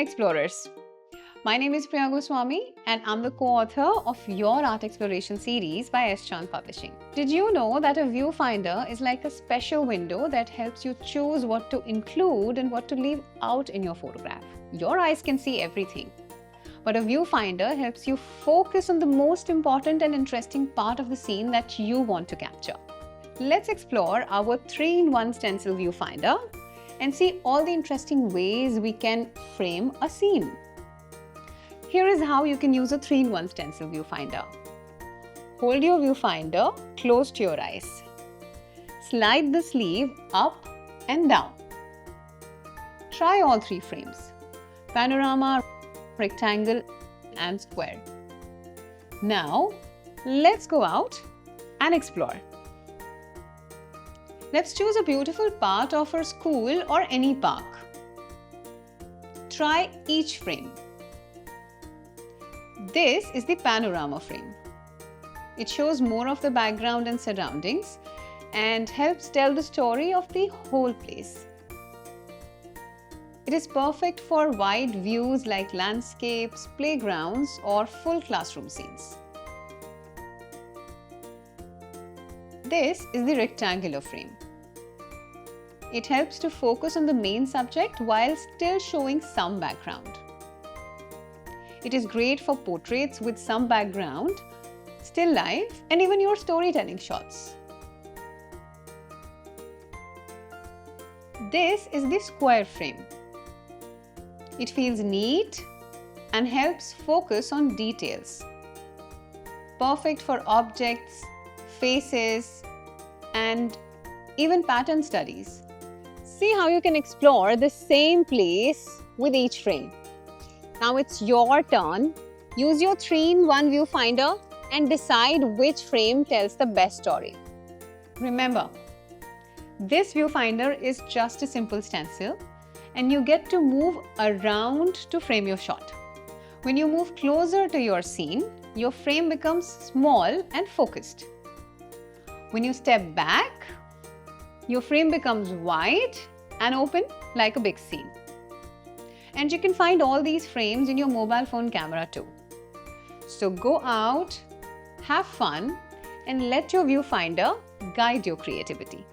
explorers. My name is Priya Goswami and I'm the co-author of your art exploration series by S. Chand Publishing. Did you know that a viewfinder is like a special window that helps you choose what to include and what to leave out in your photograph? Your eyes can see everything, but a viewfinder helps you focus on the most important and interesting part of the scene that you want to capture. Let's explore our 3-in-1 stencil viewfinder and see all the interesting ways we can frame a scene. Here is how you can use a 3-in-1 stencil viewfinder. Hold your viewfinder close to your eyes. Slide the sleeve up and down. Try all 3 frames: panorama, rectangle and square. Now, let's go out and explore. Let's choose a beautiful part of our school or any park. Try each frame. This is the panorama frame. It shows more of the background and surroundings and helps tell the story of the whole place. It is perfect for wide views like landscapes, playgrounds, or full classroom scenes. This is the rectangular frame. It helps to focus on the main subject while still showing some background. It is great for portraits with some background, still life, and even your storytelling shots. This is the square frame. It feels neat and helps focus on details. Perfect for objects, faces, and even pattern studies. See how you can explore the same place with each frame. Now it's your turn. Use your 3-in-1 viewfinder and decide which frame tells the best story. Remember, this viewfinder is just a simple stencil and you get to move around to frame your shot. When you move closer to your scene, your frame becomes small and focused. When you step back, your frame becomes wide and open like a big scene. And you can find all these frames in your mobile phone camera too. So go out, have fun, and let your viewfinder guide your creativity.